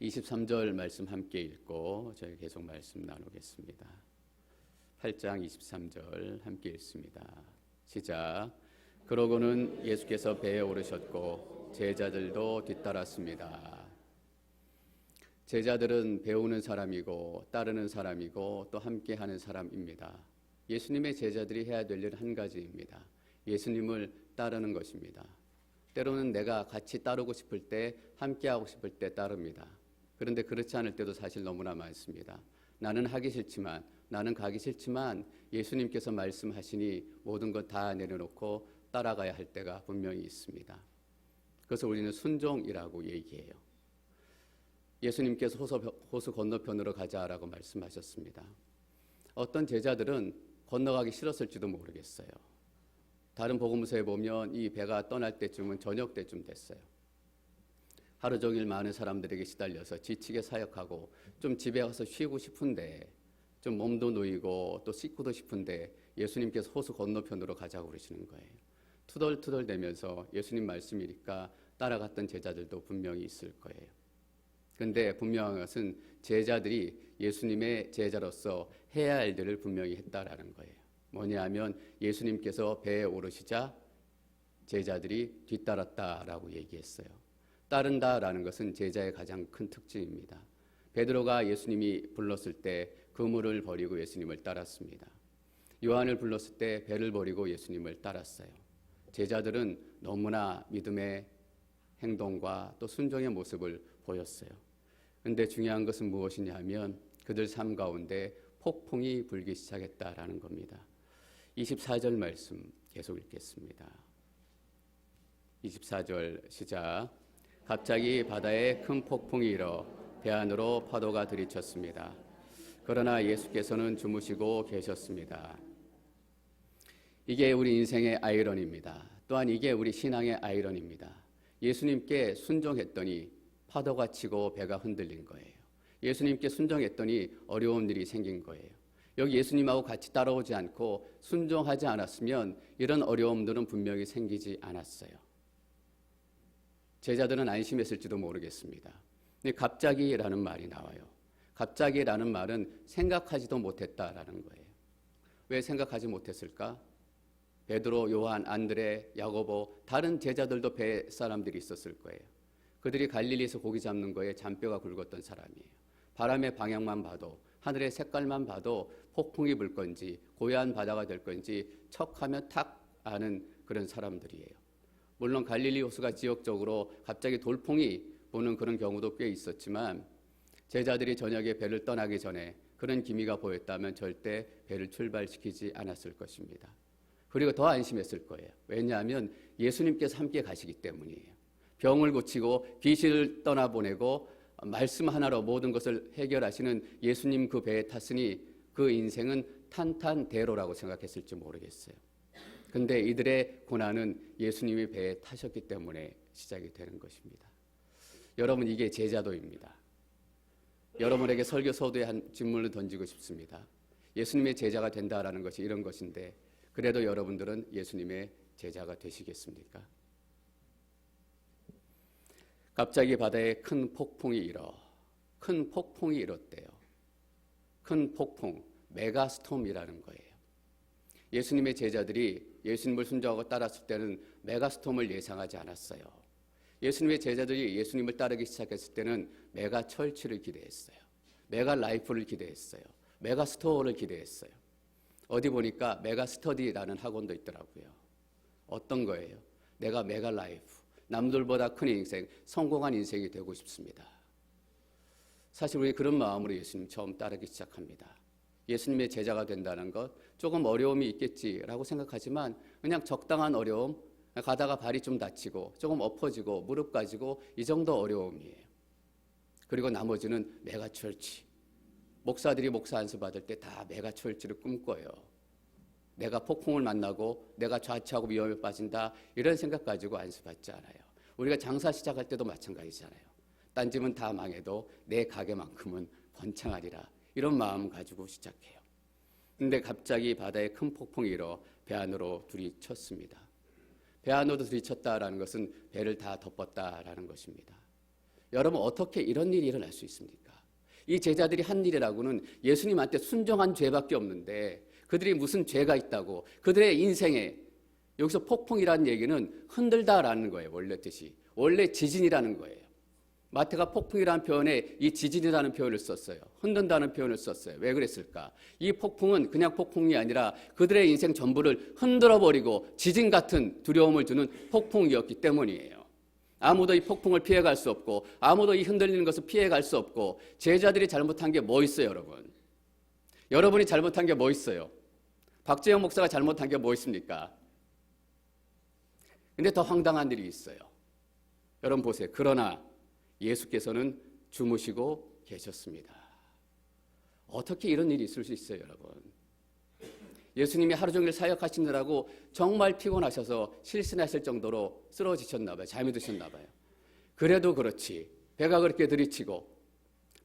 23절 말씀 함께 읽고 저희 계속 말씀 나누겠습니다. 8장 23절 함께 읽습니다. 시작. 그러고는 예수께서 배에 오르셨고 제자들도 뒤따랐습니다. 제자들은 배우는 사람이고 따르는 사람이고 또 함께하는 사람입니다. 예수님의 제자들이 해야 될 일 한 가지입니다. 예수님을 따르는 것입니다. 때로는 내가 같이 따르고 싶을 때, 함께하고 싶을 때 따릅니다. 그런데 그렇지 않을 때도 사실 너무나 많습니다. 나는 하기 싫지만, 나는 가기 싫지만 예수님께서 말씀하시니 모든 것 다 내려놓고 따라가야 할 때가 분명히 있습니다. 그것을 우리는 순종이라고 얘기해요. 예수님께서 호수 건너편으로 가자라고 말씀하셨습니다. 어떤 제자들은 건너가기 싫었을지도 모르겠어요. 다른 복음서에 보면 이 배가 떠날 때쯤은 저녁 때쯤 됐어요. 하루 종일 많은 사람들에게 시달려서 지치게 사역하고 좀 집에 가서 쉬고 싶은데, 좀 몸도 놓이고 또 씻고도 싶은데 예수님께서 호수 건너편으로 가자고 그러시는 거예요. 투덜투덜대면서 예수님 말씀이니까 따라갔던 제자들도 분명히 있을 거예요. 그런데 분명한 것은 제자들이 예수님의 제자로서 해야 할 일을 분명히 했다라는 거예요. 뭐냐면 예수님께서 배에 오르시자 제자들이 뒤따랐다라고 얘기했어요. 따른다라는 것은 제자의 가장 큰 특징입니다. 베드로가 예수님이 불렀을 때 그물을 버리고 예수님을 따랐습니다. 요한을 불렀을 때 배를 버리고 예수님을 따랐어요. 제자들은 너무나 믿음의 행동과 또 순종의 모습을 보였어요. 그런데 중요한 것은 무엇이냐 하면 그들 삶 가운데 폭풍이 불기 시작했다라는 겁니다. 24절 말씀 계속 읽겠습니다. 24절 시작. 갑자기 바다에 큰 폭풍이 일어 배 안으로 파도가 들이쳤습니다. 그러나 예수께서는 주무시고 계셨습니다. 이게 우리 인생의 아이러니입니다. 또한 이게 우리 신앙의 아이러니입니다. 예수님께 순종했더니 파도가 치고 배가 흔들린 거예요. 예수님께 순종했더니 어려운 일이 생긴 거예요. 여기 예수님하고 같이 따라오지 않고 순종하지 않았으면 이런 어려움들은 분명히 생기지 않았어요. 제자들은 안심했을지도 모르겠습니다. 근데 갑자기라는 말이 나와요. 갑자기라는 말은 생각하지도 못했다라는 거예요. 왜 생각하지 못했을까? 베드로, 요한, 안드레, 야고보, 다른 제자들도 배 사람들이 있었을 거예요. 그들이 갈릴리에서 고기 잡는 거에 잔뼈가 굵었던 사람이에요. 바람의 방향만 봐도, 하늘의 색깔만 봐도 폭풍이 불 건지 고요한 바다가 될 건지 척하면 탁 아는 그런 사람들이에요. 물론 갈릴리 호수가 지역적으로 갑자기 돌풍이 부는 그런 경우도 꽤 있었지만 제자들이 저녁에 배를 떠나기 전에 그런 기미가 보였다면 절대 배를 출발시키지 않았을 것입니다. 그리고 더 안심했을 거예요. 왜냐하면 예수님께서 함께 가시기 때문이에요. 병을 고치고 귀신을 떠나보내고 말씀 하나로 모든 것을 해결하시는 예수님 그 배에 탔으니 그 인생은 탄탄대로라고 생각했을지 모르겠어요. 근데 이들의 고난은 예수님이 배에 타셨기 때문에 시작이 되는 것입니다. 여러분, 이게 제자도입니다. 여러분에게 설교 서두에 한 질문을 던지고 싶습니다. 예수님의 제자가 된다라는 것이 이런 것인데 그래도 여러분들은 예수님의 제자가 되시겠습니까? 갑자기 바다에 큰 폭풍이 일었대요. 큰 폭풍, 메가스톰이라는 거예요. 예수님의 제자들이 예수님을 순종하고 따랐을 때는 메가스톰을 예상하지 않았어요. 예수님의 제자들이 예수님을 따르기 시작했을 때는 메가철치를 기대했어요. 메가라이프를 기대했어요. 메가스토어를 기대했어요. 어디 보니까 메가스터디라는 학원도 있더라고요. 어떤 거예요? 내가 메가라이프, 남들보다 큰 인생, 성공한 인생이 되고 싶습니다. 사실 우리 그런 마음으로 예수님 처음 따르기 시작합니다. 예수님의 제자가 된다는 것, 조금 어려움이 있겠지라고 생각하지만 그냥 적당한 어려움, 가다가 발이 좀 다치고 조금 엎어지고 무릎 까지고 이 정도 어려움이에요. 그리고 나머지는 메가철치. 목사들이 목사 안수 받을 때 다 메가철치를 꿈꿔요. 내가 폭풍을 만나고 내가 좌치하고 위험에 빠진다 이런 생각 가지고 안수 받지 않아요. 우리가 장사 시작할 때도 마찬가지잖아요. 딴 집은 다 망해도 내 가게만큼은 번창하리라 이런 마음 가지고 시작해요. 근데 갑자기 바다에 큰 폭풍이 일어 배 안으로 들이쳤습니다. 배 안으로 들이쳤다라는 것은 배를 다 덮었다라는 것입니다. 여러분 어떻게 이런 일이 일어날 수 있습니까? 이 제자들이 한 일이라고는 예수님한테 순종한 죄밖에 없는데 그들이 무슨 죄가 있다고 그들의 인생에 여기서 폭풍이라는 얘기는 흔들다라는 거예요. 원래 뜻이. 원래 지진이라는 거예요. 마태가 폭풍이라는 표현에 이 지진이라는 표현을 썼어요. 흔든다는 표현을 썼어요. 왜 그랬을까? 이 폭풍은 그냥 폭풍이 아니라 그들의 인생 전부를 흔들어버리고 지진 같은 두려움을 주는 폭풍이었기 때문이에요. 아무도 이 폭풍을 피해갈 수 없고 아무도 이 흔들리는 것을 피해갈 수 없고 제자들이 잘못한 게 뭐 있어요, 여러분? 여러분이 잘못한 게 뭐 있어요? 박재영 목사가 잘못한 게 뭐 있습니까? 근데 더 황당한 일이 있어요. 여러분 보세요. 그러나 예수께서는 주무시고 계셨습니다. 어떻게 이런 일이 있을 수 있어요, 여러분? 예수님이 하루 종일 사역하시느라고 정말 피곤하셔서 실신하실 정도로 쓰러지셨나 봐요. 잠이 드셨나 봐요. 그래도 그렇지. 배가 그렇게 들이치고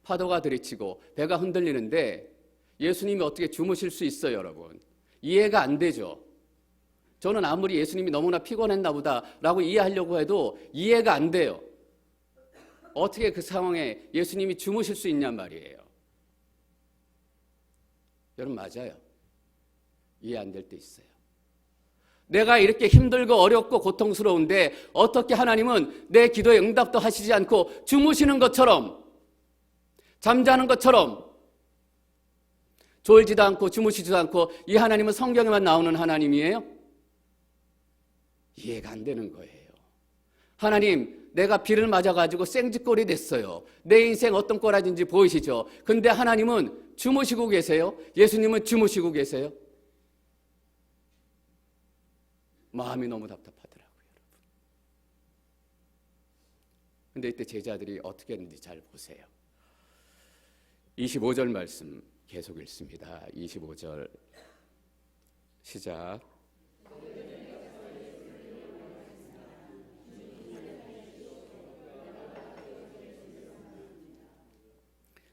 파도가 들이치고 배가 흔들리는데 예수님이 어떻게 주무실 수 있어요, 여러분? 이해가 안 되죠. 저는 아무리 예수님이 너무나 피곤했나 보다라고 이해하려고 해도 이해가 안 돼요. 어떻게 그 상황에 예수님이 주무실 수 있냔 말이에요. 여러분 맞아요. 이해 안 될 때 있어요. 내가 이렇게 힘들고 어렵고 고통스러운데 어떻게 하나님은 내 기도에 응답도 하시지 않고 주무시는 것처럼 잠자는 것처럼 졸지도 않고 주무시지도 않고 이 하나님은 성경에만 나오는 하나님이에요? 이해가 안 되는 거예요. 하나님, 내가 비를 맞아가지고 생쥐꼴이 됐어요. 내 인생 어떤 꼬라지인지 보이시죠? 근데 하나님은 주무시고 계세요? 예수님은 주무시고 계세요? 마음이 너무 답답하더라고요, 여러분. 근데 이때 제자들이 어떻게 했는지 잘 보세요. 25절 말씀 계속 읽습니다. 25절 시작.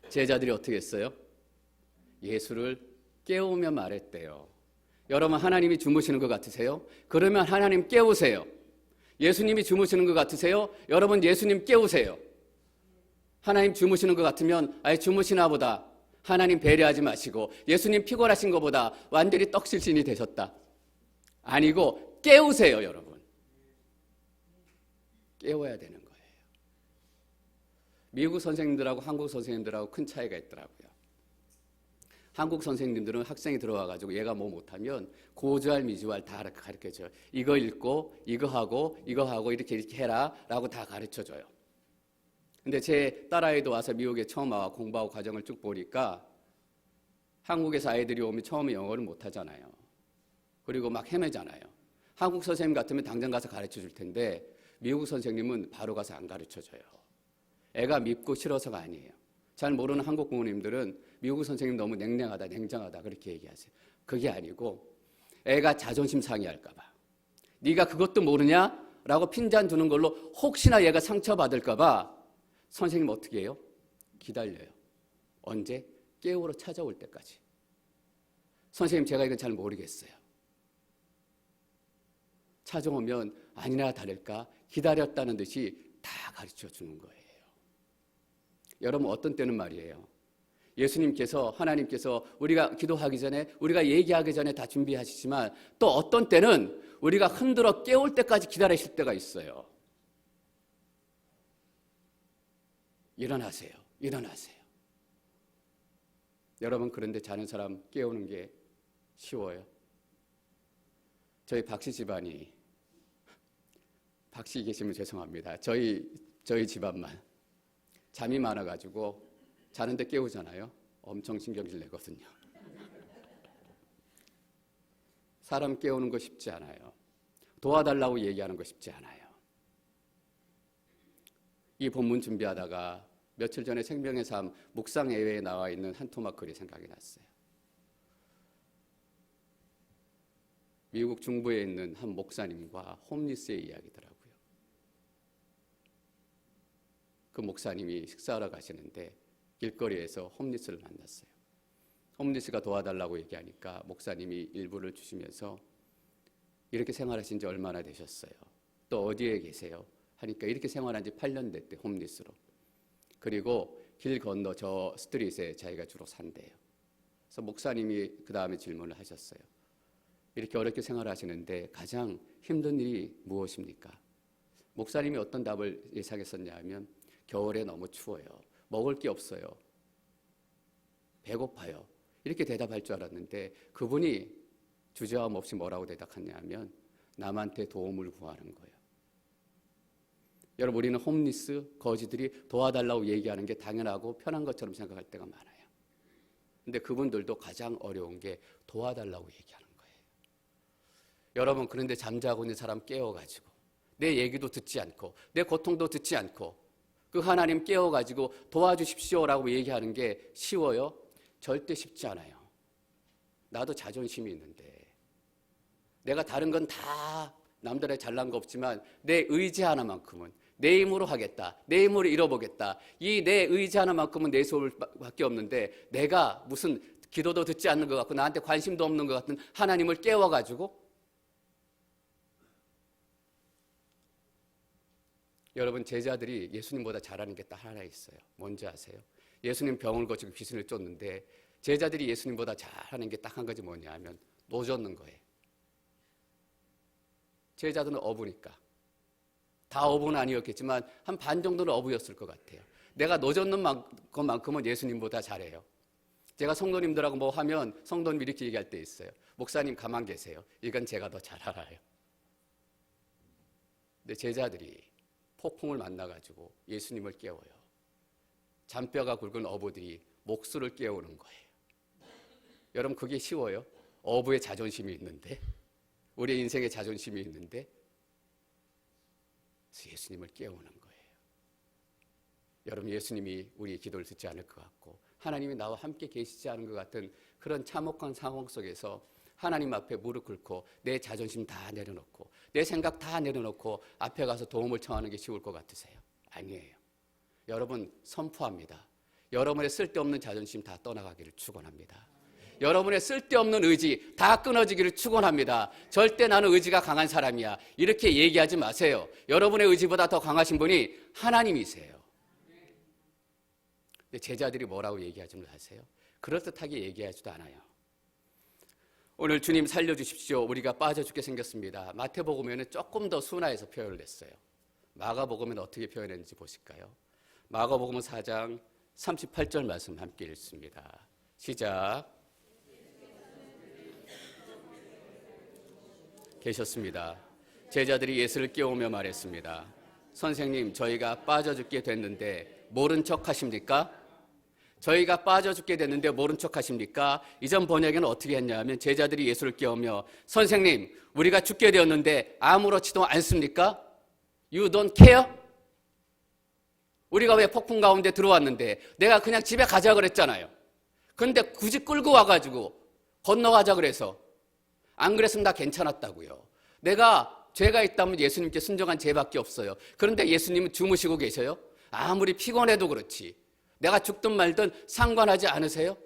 제자들이 어떻게 했어요? 예수를 깨우며 말했대요. 여러분 하나님이 주무시는 것 같으세요? 그러면 하나님 깨우세요. 예수님이 주무시는 것 같으세요? 여러분 예수님 깨우세요. 하나님 주무시는 것 같으면 아예 주무시나 보다. 하나님 배려하지 마시고 예수님 피곤하신 것보다 완전히 떡실신이 되셨다. 아니고 깨우세요, 여러분. 깨워야 되는 거예요. 미국 선생님들하고 한국 선생님들하고 큰 차이가 있더라고요. 한국 선생님들은 학생이 들어와가지고 얘가 뭐 못하면 고주할 미주할 다 가르쳐줘요. 이거 읽고 이거 하고 이렇게 해라 라고 다 가르쳐줘요. 근데 제 딸아이도 와서 미국에 처음 와 공부하고 과정을 쭉 보니까 한국에서 아이들이 오면 처음에 영어를 못하잖아요. 그리고 막 헤매잖아요. 한국 선생님 같으면 당장 가서 가르쳐줄 텐데 미국 선생님은 바로 가서 안 가르쳐줘요. 애가 밉고 싫어서가 아니에요. 잘 모르는 한국 부모님들은 미국 선생님 너무 냉랭하다, 냉정하다 그렇게 얘기하세요. 그게 아니고 애가 자존심 상해할까 봐. 네가 그것도 모르냐? 라고 핀잔 두는 걸로 혹시나 얘가 상처받을까 봐 선생님 어떻게 해요? 기다려요. 언제? 깨우러 찾아올 때까지. 선생님 제가 이건 잘 모르겠어요. 찾아오면 아니나 다를까 기다렸다는 듯이 다 가르쳐 주는 거예요. 여러분 어떤 때는 말이에요. 예수님께서 하나님께서 우리가 기도하기 전에 우리가 얘기하기 전에 다 준비하시지만 또 어떤 때는 우리가 흔들어 깨울 때까지 기다리실 때가 있어요. 일어나세요. 일어나세요. 여러분 그런데 자는 사람 깨우는 게 쉬워요? 저희 박씨 집안이 박씨 계시면 죄송합니다. 저희 집안만 잠이 많아가지고 자는데 깨우잖아요. 엄청 신경질 내거든요. 사람 깨우는 거 쉽지 않아요. 도와달라고 얘기하는 거 쉽지 않아요. 이 본문 준비하다가 며칠 전에 생명의 삶 묵상 예외에 나와 있는 한 토막 글이 생각이 났어요. 미국 중부에 있는 한 목사님과 홈리스의 이야기더라고요. 그 목사님이 식사하러 가시는데 길거리에서 홈리스를 만났어요. 홈리스가 도와달라고 얘기하니까 목사님이 일부를 주시면서 이렇게 생활하신 지 얼마나 되셨어요? 또 어디에 계세요? 하니까 이렇게 생활한 지 8년 됐대, 홈리스로. 그리고 길 건너 저 스트릿에 자기가 주로 산대요. 그래서 목사님이 그 다음에 질문을 하셨어요. 이렇게 어렵게 생활하시는데 가장 힘든 일이 무엇입니까? 목사님이 어떤 답을 예상했었냐 하면 겨울에 너무 추워요. 먹을 게 없어요. 배고파요. 이렇게 대답할 줄 알았는데 그분이 주저함 없이 뭐라고 대답하냐 하면 남한테 도움을 구하는 거예요. 여러분, 우리는 홈리스, 거지들이 도와달라고 얘기하는 게 당연하고 편한 것처럼 생각할 때가 많아요. 근데 그분들도 가장 어려운 게 도와달라고 얘기하는 거예요. 여러분, 그런데 잠자고 있는 사람 깨워가지고 내 얘기도 듣지 않고 내 고통도 듣지 않고 그 하나님 깨워가지고 도와주십시오라고 얘기하는 게 쉬워요? 절대 쉽지 않아요. 나도 자존심이 있는데 내가 다른 건 다 남들의 잘난 거 없지만 내 의지 하나만큼은 내 힘으로 하겠다. 내 힘으로 이뤄보겠다. 이 내 의지 하나만큼은 내 수밖에 없는데 내가 무슨 기도도 듣지 않는 것 같고 나한테 관심도 없는 것 같은 하나님을 깨워가지고 여러분, 제자들이 예수님보다 잘하는 게 딱 하나 있어요. 뭔지 아세요? 예수님 병을 고치고 귀신을 쫓는데 제자들이 예수님보다 잘하는 게 딱 한 가지 뭐냐 하면 노젓는 거예요. 제자들은 어부니까. 다 어부는 아니었겠지만 한 반 정도는 어부였을 것 같아요. 내가 노젓는 것만큼은 예수님보다 잘해요. 제가 성도님들하고 뭐 하면 성도님 이렇게 얘기할 때 있어요. 목사님 가만 계세요. 이건 제가 더 잘 알아요. 근데 제자들이 폭풍을 만나가지고 예수님을 깨워요. 잔뼈가 굵은 어부들이 목수를 깨우는 거예요. 여러분, 그게 쉬워요? 어부의 자존심이 있는데, 우리의 인생에 자존심이 있는데 예수님을 깨우는 거예요. 여러분, 예수님이 우리의 기도를 듣지 않을 것 같고 하나님이 나와 함께 계시지 않은 것 같은 그런 참혹한 상황 속에서 하나님 앞에 무릎 꿇고 내 자존심 다 내려놓고 내 생각 다 내려놓고 앞에 가서 도움을 청하는 게 쉬울 것 같으세요? 아니에요. 여러분, 선포합니다. 여러분의 쓸데없는 자존심 다 떠나가기를 축원합니다. 여러분의 쓸데없는 의지 다 끊어지기를 축원합니다. 절대 나는 의지가 강한 사람이야. 이렇게 얘기하지 마세요. 여러분의 의지보다 더 강하신 분이 하나님이세요. 근데 제자들이 뭐라고 얘기하지 아세요? 그럴듯하게 얘기하지도 않아요. 오늘 주님 살려주십시오. 우리가 빠져 죽게 생겼습니다. 마태복음에는 조금 더 순화해서 표현을 했어요. 마가복음에는 어떻게 표현했는지 보실까요? 마가복음 4장 38절 말씀 함께 읽습니다. 시작. 계셨습니다. 제자들이 예수를 깨우며 말했습니다. 선생님, 저희가 빠져 죽게 됐는데 모른 척 하십니까? 저희가 빠져 죽게 됐는데 모른 척 하십니까? 이전 번역에는 어떻게 했냐면 제자들이 예수를 깨우며 선생님, 우리가 죽게 되었는데 아무렇지도 않습니까? You don't care? 우리가 왜 폭풍 가운데 들어왔는데 내가 그냥 집에 가자 그랬잖아요. 그런데 굳이 끌고 와가지고 건너가자 그래서 안 그랬으면 나 괜찮았다고요. 내가 죄가 있다면 예수님께 순종한 죄밖에 없어요. 그런데 예수님은 주무시고 계셔요? 아무리 피곤해도 그렇지. 내가 죽든 말든 상관하지 않으세요?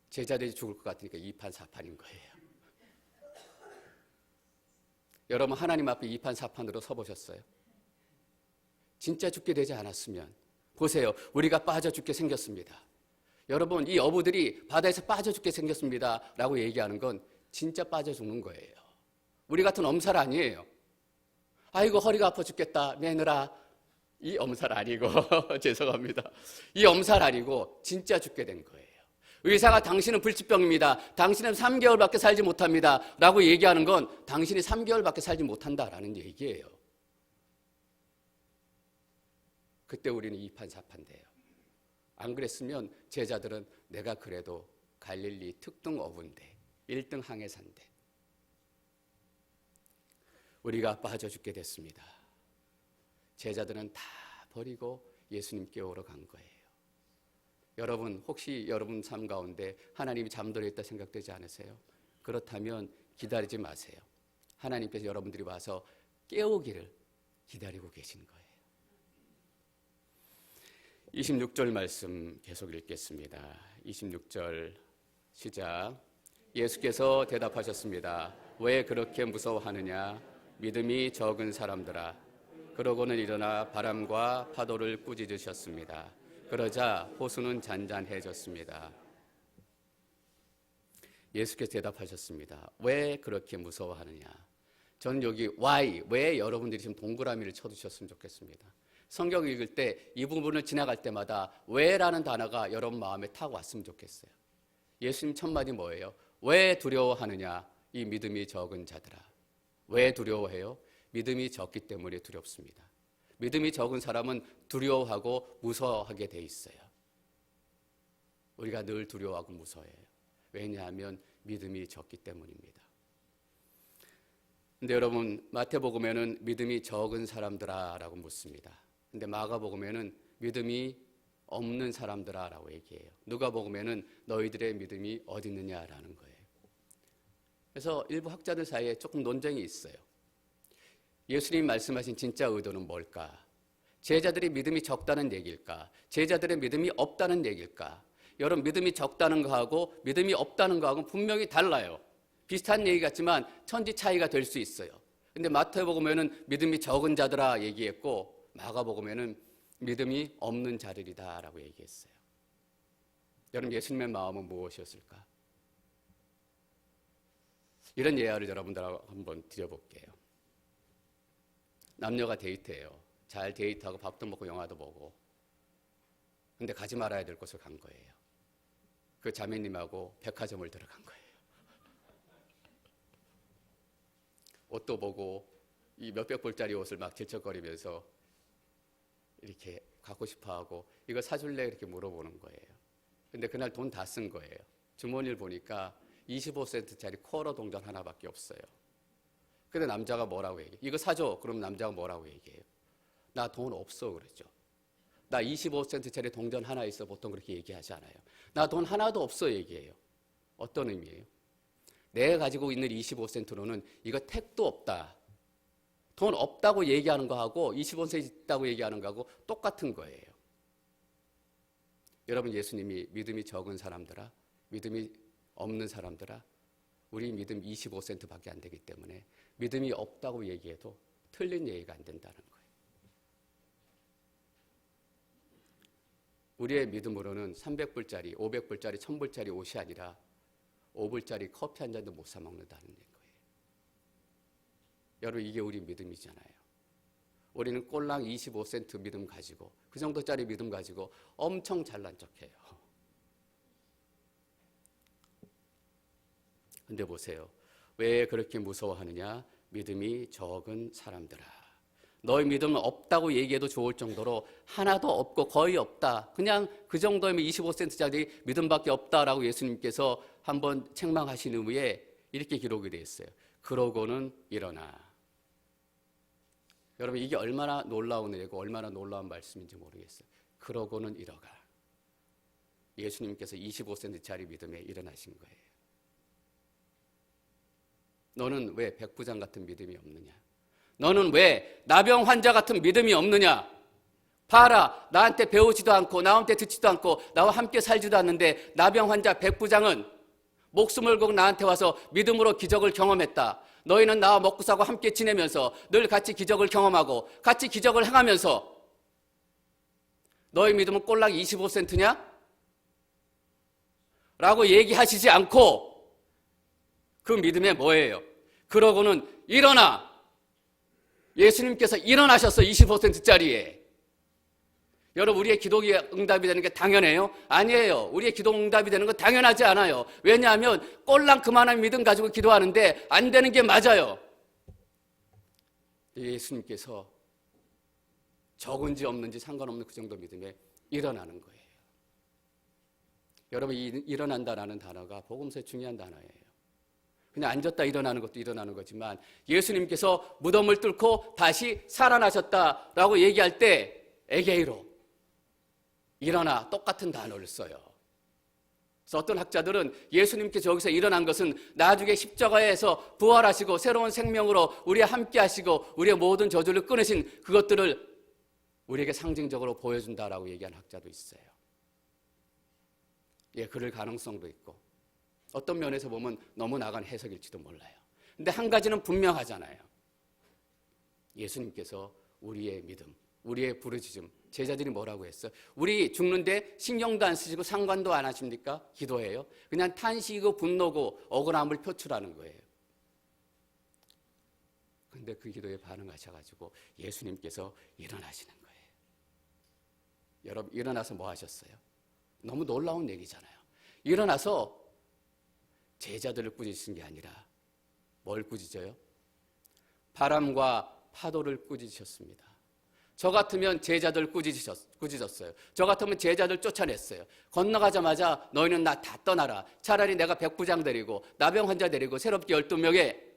제자들이 죽을 것 같으니까 이판사판인 거예요. 여러분, 하나님 앞에 이판사판으로 서보셨어요? 진짜 죽게 되지 않았으면 보세요. 우리가 빠져 죽게 생겼습니다. 여러분, 이 어부들이 바다에서 빠져 죽게 생겼습니다 라고 얘기하는 건 진짜 빠져 죽는 거예요. 우리 같은 엄살 아니에요. 아이고 허리가 아파 죽겠다 매느라. 이 엄살 아니고 죄송합니다. 이 엄살 아니고 진짜 죽게 된 거예요. 의사가 당신은 불치병입니다. 당신은 3개월밖에 살지 못합니다 라고 얘기하는 건 당신이 3개월밖에 살지 못한다라는 얘기예요. 그때 우리는 이판사판돼요. 안 그랬으면 제자들은 내가 그래도 갈릴리 특등 어부인데 1등 항해사인데 우리가 빠져 죽게 됐습니다. 제자들은 다 버리고 예수님 깨우러 간 거예요. 여러분, 혹시 여러분 삶 가운데 하나님이 잠들어 있다 생각되지 않으세요? 그렇다면 기다리지 마세요. 하나님께서 여러분들이 와서 깨우기를 기다리고 계신 거예요. 26절 말씀 계속 읽겠습니다. 26절 시작. 예수께서 대답하셨습니다. 왜 그렇게 무서워하느냐? 믿음이 적은 사람들아. 그러고는 일어나 바람과 파도를 꾸짖으셨습니다. 그러자 호수는 잔잔해졌습니다. 예수께서 대답하셨습니다. 왜 그렇게 무서워하느냐? 저는 여기 why, 왜 여러분들이 지금 동그라미를 쳐두셨으면 좋겠습니다. 성경 읽을 때 이 부분을 지나갈 때마다 왜라는 단어가 여러분 마음에 타고 왔으면 좋겠어요. 예수님 첫마디 뭐예요? 왜 두려워하느냐? 이 믿음이 적은 자들아. 왜 두려워해요? 믿음이 적기 때문에 두렵습니다. 믿음이 적은 사람은 두려워하고 무서워하게 돼 있어요. 우리가 늘 두려워하고 무서워해요. 왜냐하면 믿음이 적기 때문입니다. 근데 여러분, 마태복음에는 믿음이 적은 사람들아 라고 묻습니다. 근데 마가복음에는 믿음이 없는 사람들아 라고 얘기해요. 누가복음에는 너희들의 믿음이 어디 있느냐라는 거예요. 그래서 일부 학자들 사이에 조금 논쟁이 있어요. 예수님이 말씀하신 진짜 의도는 뭘까? 제자들이 믿음이 적다는 얘기일까? 제자들의 믿음이 없다는 얘기일까? 여러분, 믿음이 적다는 거하고 믿음이 없다는 거하고는 분명히 달라요. 비슷한 얘기 같지만 천지 차이가 될 수 있어요. 근데 마태복음에는 믿음이 적은 자들아 얘기했고 마가복음에는 믿음이 없는 자들이다 라고 얘기했어요. 여러분, 예수님의 마음은 무엇이었을까? 이런 예화를 여러분들하고 한번 드려볼게요. 남녀가 데이트해요. 잘 데이트하고 밥도 먹고 영화도 보고. 근데 가지 말아야 될 곳을 간 거예요. 그 자매님하고 백화점을 들어간 거예요. 옷도 보고 이 몇백 불짜리 옷을 막 질척거리면서 이렇게 갖고 싶어하고 이거 사줄래? 이렇게 물어보는 거예요. 근데 그날 돈 다 쓴 거예요. 주머니를 보니까 25센트짜리 쿼러 동전 하나밖에 없어요. 근데 남자가 뭐라고 얘기해요? 이거 사줘. 그럼 남자가 뭐라고 얘기해요? 나 돈 없어 그러죠. 나 25센트짜리 동전 하나 있어. 보통 그렇게 얘기하지 않아요. 나 돈 하나도 없어 얘기해요. 어떤 의미예요? 내가 가지고 있는 25센트로는 이거 택도 없다. 돈 없다고 얘기하는 거하고 25센트 있다고 얘기하는 거하고 똑같은 거예요. 여러분, 예수님이 믿음이 적은 사람들아, 믿음이 없는 사람들아, 우리 믿음 25센트밖에 안 되기 때문에 믿음이 없다고 얘기해도 틀린 얘기가 안 된다는 거예요. 우리의 믿음으로는 300불짜리, 500불짜리, 1000불짜리 옷이 아니라 5불짜리 커피 한 잔도 못 사 먹는다는 거예요. 여러분, 이게 우리 믿음이잖아요. 우리는 꼴랑 25센트 믿음 가지고 그 정도짜리 믿음 가지고 엄청 잘난 척해요. 근데 보세요. 왜 그렇게 무서워하느냐? 믿음이 적은 사람들아. 너의 믿음은 없다고 얘기해도 좋을 정도로 하나도 없고 거의 없다. 그냥 그 정도면 25센트짜리 믿음밖에 없다라고 예수님께서 한번 책망하신 후에 이렇게 기록이 되어 있어요. 그러고는 일어나. 여러분, 이게 얼마나 놀라운 예고 얼마나 놀라운 말씀인지 모르겠어요. 그러고는 일어가. 예수님께서 25센트짜리 믿음에 일어나신 거예요. 너는 왜 백부장 같은 믿음이 없느냐? 너는 왜 나병 환자 같은 믿음이 없느냐? 봐라, 나한테 배우지도 않고 나한테 듣지도 않고 나와 함께 살지도 않는데 나병 환자 백부장은 목숨을 걸고 나한테 와서 믿음으로 기적을 경험했다. 너희는 나와 먹고 사고 함께 지내면서 늘 같이 기적을 경험하고 같이 기적을 행하면서 너희 믿음은 꼴랑 25센트냐? 라고 얘기하시지 않고 그 믿음에 뭐예요? 그러고는 일어나. 예수님께서 일어나셨어. 25센트짜리에. 여러분, 우리의 기도가 응답이 되는 게 당연해요? 아니에요. 우리의 기도 응답이 되는 건 당연하지 않아요. 왜냐하면 꼴랑 그만한 믿음 가지고 기도하는데 안 되는 게 맞아요. 예수님께서 적은지 없는지 상관없는 그 정도 믿음에 일어나는 거예요. 여러분, 이 일어난다라는 단어가 복음서에 중요한 단어예요. 그냥 앉았다 일어나는 것도 일어나는 거지만 예수님께서 무덤을 뚫고 다시 살아나셨다라고 얘기할 때 에게이로 일어나 똑같은 단어를 써요. 그래서 어떤 학자들은 예수님께서 여기서 일어난 것은 나중에 십자가에서 부활하시고 새로운 생명으로 우리와 함께 하시고 우리의 모든 저주를 끊으신 그것들을 우리에게 상징적으로 보여준다라고 얘기하는 학자도 있어요. 예, 그럴 가능성도 있고 어떤 면에서 보면 너무 나간 해석일지도 몰라요. 근데 한 가지는 분명하잖아요. 예수님께서 우리의 믿음, 우리의 부르짖음. 제자들이 뭐라고 했어? 우리 죽는데 신경도 안 쓰시고 상관도 안 하십니까? 기도해요. 그냥 탄식이고 분노고 억울함을 표출하는 거예요. 근데 그 기도에 반응하셔가지고 예수님께서 일어나시는 거예요. 여러분, 일어나서 뭐 하셨어요? 너무 놀라운 얘기잖아요. 일어나서 제자들을 꾸짖으신 게 아니라 뭘 꾸짖어요? 바람과 파도를 꾸짖으셨습니다. 저 같으면 제자들 꾸짖었어요. 저 같으면 제자들 쫓아냈어요. 건너가자마자 너희는 나 다 떠나라. 차라리 내가 백부장 데리고 나병 환자 데리고 새롭게 12명의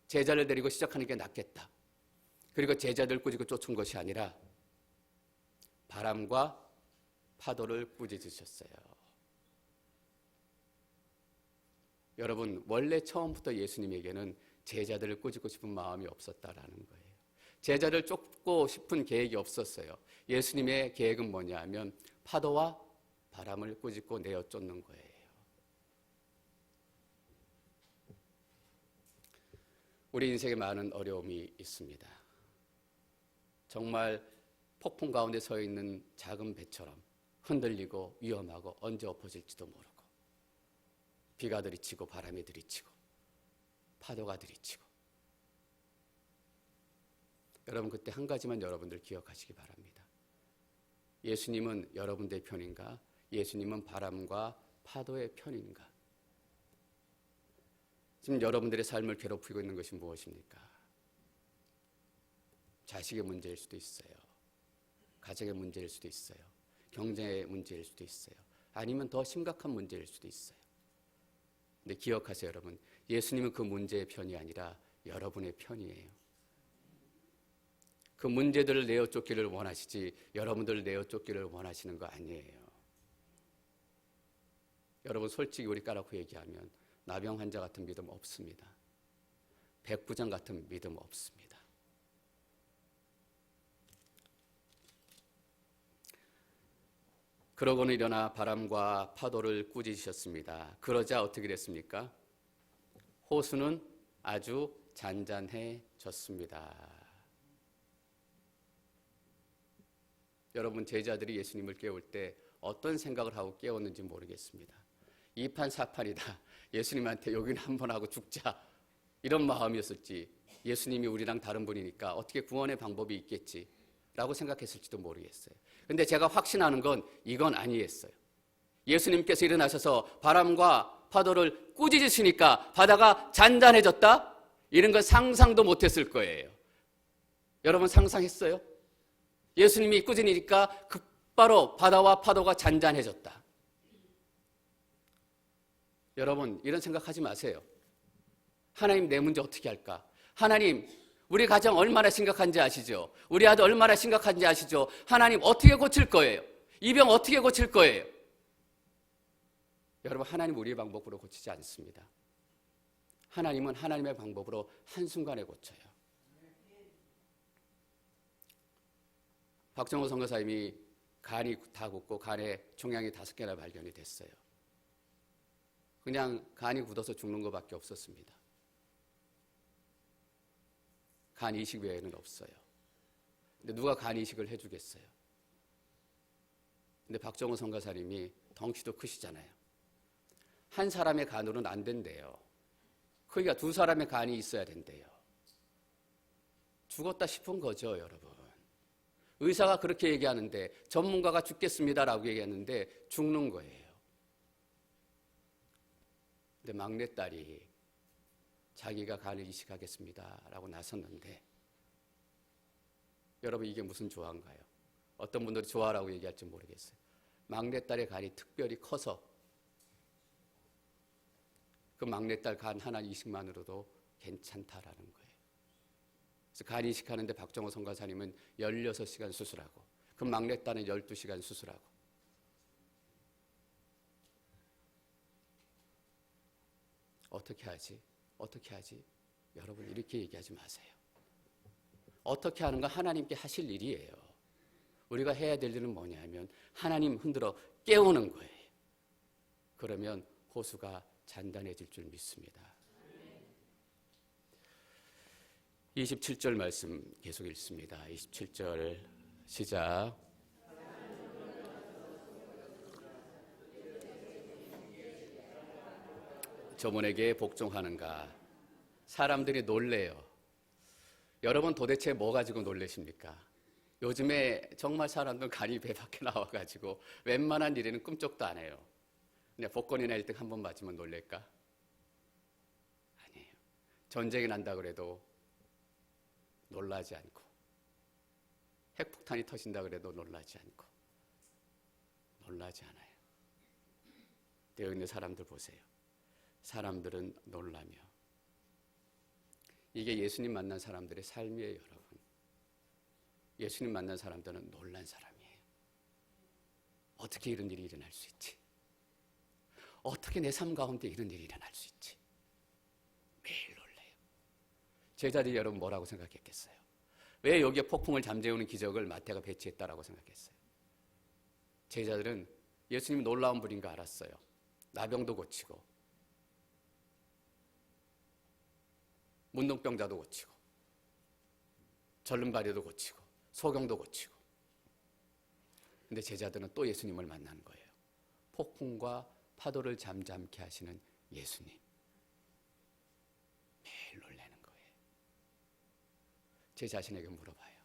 제자를 데리고 시작하는 게 낫겠다. 그리고 제자들 꾸짖고 쫓은 것이 아니라 바람과 파도를 꾸짖으셨어요. 여러분, 원래 처음부터 예수님에게는 제자들을 꾸짖고 싶은 마음이 없었다라는 거예요. 제자를 쫓고 싶은 계획이 없었어요. 예수님의 계획은 뭐냐 하면 파도와 바람을 꾸짖고 내어 쫓는 거예요. 우리 인생에 많은 어려움이 있습니다. 정말 폭풍 가운데 서 있는 작은 배처럼 흔들리고 위험하고 언제 엎어질지도 모르고 비가 들이치고 바람이 들이치고 파도가 들이치고 여러분 그때 한 가지만 여러분들 기억하시기 바랍니다. 예수님은 여러분들의 편인가? 예수님은 바람과 파도의 편인가? 지금 여러분들의 삶을 괴롭히고 있는 것이 무엇입니까? 자식의 문제일 수도 있어요. 가정의 문제일 수도 있어요. 경제의 문제일 수도 있어요. 아니면 더 심각한 문제일 수도 있어요. 근데 기억하세요, 여러분. 예수님은 그 문제의 편이 아니라 여러분의 편이에요. 그 문제들을 내어 쫓기를 원하시지 여러분들을 내어 쫓기를 원하시는 거 아니에요. 여러분 솔직히 우리 까놓고 얘기하면 나병 환자 같은 믿음 없습니다. 백부장 같은 믿음 없습니다. 그러고는 일어나 바람과 파도를 꾸짖으셨습니다. 그러자 어떻게 됐습니까? 호수는 아주 잔잔해졌습니다. 여러분 제자들이 예수님을 깨울 때 어떤 생각을 하고 깨웠는지 모르겠습니다. 이판사판이다. 예수님한테 여기는 한번 하고 죽자. 이런 마음이었을지 예수님이 우리랑 다른 분이니까 어떻게 구원의 방법이 있겠지 라고 생각했을지도 모르겠어요. 근데 제가 확신하는 건 이건 아니었어요. 예수님께서 일어나셔서 바람과 파도를 꾸짖으시니까 바다가 잔잔해졌다? 이런 건 상상도 못했을 거예요. 여러분 상상했어요? 예수님이 꾸짖으니까 곧바로 바다와 파도가 잔잔해졌다. 여러분 이런 생각하지 마세요. 하나님 내 문제 어떻게 할까? 하나님 우리 가정 얼마나 심각한지 아시죠? 우리 아들 얼마나 심각한지 아시죠? 하나님 어떻게 고칠 거예요? 이 병 어떻게 고칠 거예요? 여러분 하나님 우리의 방법으로 고치지 않습니다. 하나님은 하나님의 방법으로 한순간에 고쳐요. 박정호 선교사님이 간이 다 굳고 간에 종양이 5개나 발견이 됐어요. 그냥 간이 굳어서 죽는 것밖에 없었습니다. 간 이식 외에는 없어요. 근데 누가 간 이식을 해주겠어요? 근데 박정호 선교사님이 덩치도 크시잖아요. 한 사람의 간으로는 안 된대요. 그러니까 2사람의 간이 있어야 된대요. 죽었다 싶은 거죠, 여러분. 의사가 그렇게 얘기하는데 전문가가 죽겠습니다라고 얘기했는데 죽는 거예요. 근데 막내딸이 자기가 간을 이식하겠습니다라고 나섰는데 여러분 이게 무슨 조화인가요? 어떤 분들이 조화라고 얘기할지 모르겠어요. 막내딸의 간이 특별히 커서 그 막내딸 간 하나 이식만으로도 괜찮다라는 거예요. 그래서 간 이식하는데 박정호 선교사님은 16시간 수술하고 그 막내딸은 12시간 수술하고 어떻게 하지? 어떻게 하지? 여러분 이렇게 얘기하지 마세요. 어떻게 하는 건 하나님께 하실 일이에요. 우리가 해야 될 일은 뭐냐면 하나님 흔들어 깨우는 거예요. 그러면 호수가 잔잔해질 줄 믿습니다. 27절 말씀 계속 읽습니다. 27절 시작. 저분에게 복종하는가? 사람들이 놀래요. 여러분 도대체 뭐 가지고 놀라십니까? 요즘에 정말 사람들 간이 배 밖에 나와가지고 웬만한 일에는 꿈쩍도 안 해요. 근데 복권이나 1등 한 번 맞으면 놀랄까? 아니에요. 전쟁이 난다 그래도 놀라지 않고, 핵폭탄이 터진다 그래도 놀라지 않고, 놀라지 않아요. 되어 있는 사람들 보세요. 사람들은 놀라며. 이게 예수님 만난 사람들의 삶이에요, 여러분. 예수님 만난 사람들은 놀란 사람이에요. 어떻게 이런 일이 일어날 수 있지? 어떻게 내 삶 가운데 이런 일이 일어날 수 있지? 매일 놀래요. 제자들이 여러분 뭐라고 생각했겠어요? 왜 여기에 폭풍을 잠재우는 기적을 마태가 배치했다라고 생각했어요? 제자들은 예수님이 놀라운 분인 거 알았어요. 나병도 고치고 문둥병자도 고치고 절름발이도 고치고 소경도 고치고. 근데 제자들은 또 예수님을 만나는 거예요. 폭풍과 파도를 잠잠케 하시는 예수님. 매일 놀라는 거예요. 제 자신에게 물어봐요.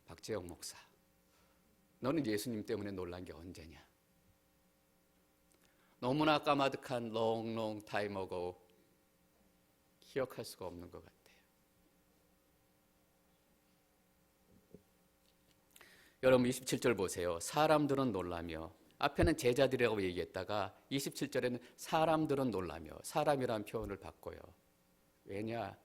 박재영 목사, 너는 예수님 때문에 놀란 게 언제냐? 너무나 까마득한 long time ago 기억할 수가 없는 것 같아요. 여러분 27절 보세요. 사람들은 놀라며. 앞에는 제자들이라고 얘기했다가 27절에는 사람들은 놀라며. 사람이라는 표현을 바꿔요. 왜냐?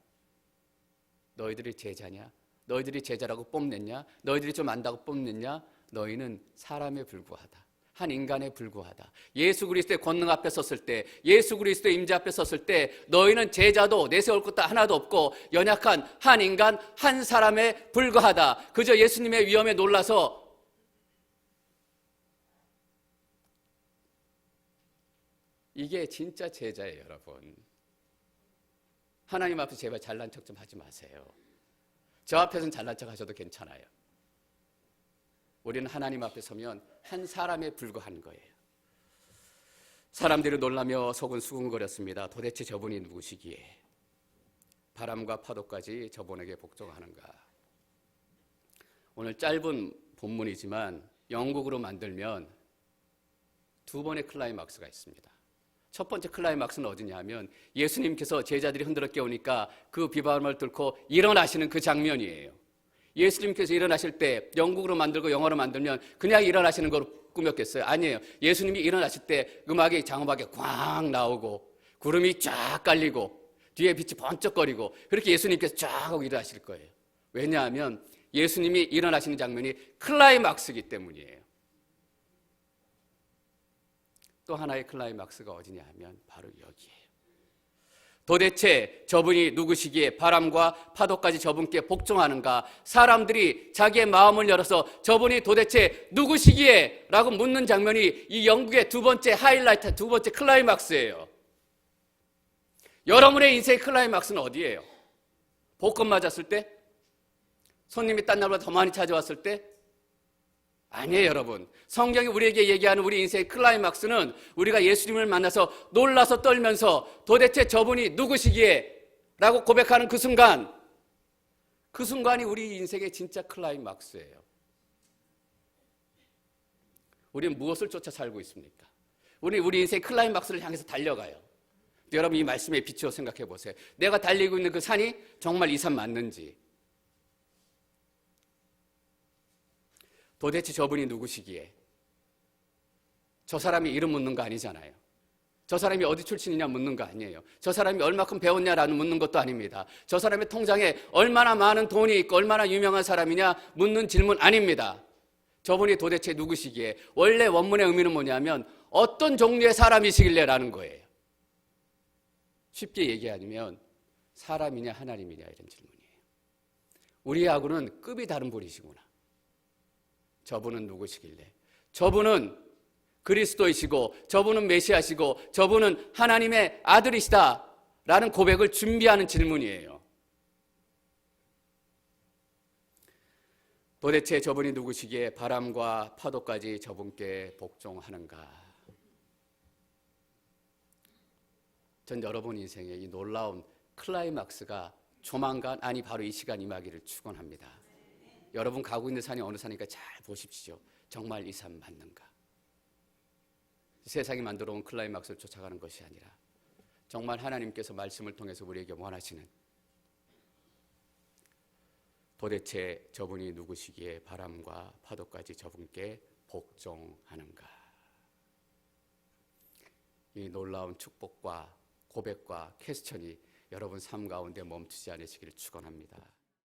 너희들이 제자냐? 너희들이 제자라고 뽐냈냐? 너희들이 좀 안다고 뽐냈냐? 너희는 사람에 불과하다. 한 인간에 불과하다. 예수 그리스도의 권능 앞에 섰을 때, 예수 그리스도의 임재 앞에 섰을 때 너희는 제자도 내세울 것도 하나도 없고 연약한 한 인간, 한 사람에 불과하다. 그저 예수님의 위엄에 놀라서 이게 진짜 제자예요, 여러분. 하나님 앞에서 제발 잘난 척 좀 하지 마세요. 저 앞에서는 잘난 척 하셔도 괜찮아요. 우리는 하나님 앞에 서면 한 사람에 불과한 거예요. 사람들이 놀라며 속은 수군거렸습니다. 도대체 저분이 누구시기에 바람과 파도까지 저분에게 복종하는가? 오늘 짧은 본문이지만 영국으로 만들면 두 번의 클라이막스가 있습니다. 첫 번째 클라이막스는 어디냐 하면 예수님께서 제자들이 흔들어 깨우니까 그 비바람을 뚫고 일어나시는 그 장면이에요. 예수님께서 일어나실 때 영국으로 만들고 영어로 만들면 그냥 일어나시는 거로 꾸몄겠어요? 아니에요. 예수님이 일어나실 때 음악이 장음악이 꽝 나오고 구름이 쫙 깔리고 뒤에 빛이 번쩍거리고 그렇게 예수님께서 쫙 하고 일어나실 거예요. 왜냐하면 예수님이 일어나시는 장면이 클라이막스이기 때문이에요. 또 하나의 클라이막스가 어디냐 하면 바로 여기에요. 도대체 저분이 누구시기에 바람과 파도까지 저분께 복종하는가? 사람들이 자기의 마음을 열어서 저분이 도대체 누구시기에? 라고 묻는 장면이 이 영국의 두 번째 하이라이트, 두 번째 클라이막스예요. 여러분의 인생의 클라이막스는 어디예요? 복권 맞았을 때? 손님이 딴 날보다 더 많이 찾아왔을 때? 아니에요, 여러분. 성경이 우리에게 얘기하는 우리 인생의 클라이막스는 우리가 예수님을 만나서 놀라서 떨면서 도대체 저분이 누구시기에? 라고 고백하는 그 순간이 우리 인생의 진짜 클라이막스예요. 우리는 무엇을 쫓아 살고 있습니까? 우리 인생의 클라이막스를 향해서 달려가요. 여러분 이 말씀에 비추어 생각해 보세요. 내가 달리고 있는 그 산이 정말 이 산 맞는지, 도대체 저분이 누구시기에? 저 사람이 이름 묻는 거 아니잖아요. 저 사람이 어디 출신이냐 묻는 거 아니에요. 저 사람이 얼마큼 배웠냐라는 묻는 것도 아닙니다. 저 사람의 통장에 얼마나 많은 돈이 있고 얼마나 유명한 사람이냐 묻는 질문 아닙니다. 저분이 도대체 누구시기에? 원래 원문의 의미는 뭐냐면 어떤 종류의 사람이시길래라는 거예요. 쉽게 얘기하면 사람이냐 하나님이냐 이런 질문이에요. 우리하고는 급이 다른 분이시구나. 저분은 누구시길래? 저분은 그리스도이시고 저분은 메시아시고 저분은 하나님의 아들이시다 라는 고백을 준비하는 질문이에요. 도대체 저분이 누구시기에 바람과 파도까지 저분께 복종하는가? 전 여러분 인생의 이 놀라운 클라이막스가 조만간, 아니 바로 이 시간 임하기를 축원합니다. 여러분 가고 있는 산이 어느 산인가 잘 보십시오. 정말 이 산 맞는가? 세상이 만들어 온 클라이막스를 쫓아가는 것이 아니라 정말 하나님께서 말씀을 통해서 우리에게 원하시는, 도대체 저분이 누구시기에 바람과 파도까지 저분께 복종하는가? 이 놀라운 축복과 고백과 퀘스천이 여러분 삶 가운데 멈추지 않으시기를 축원합니다.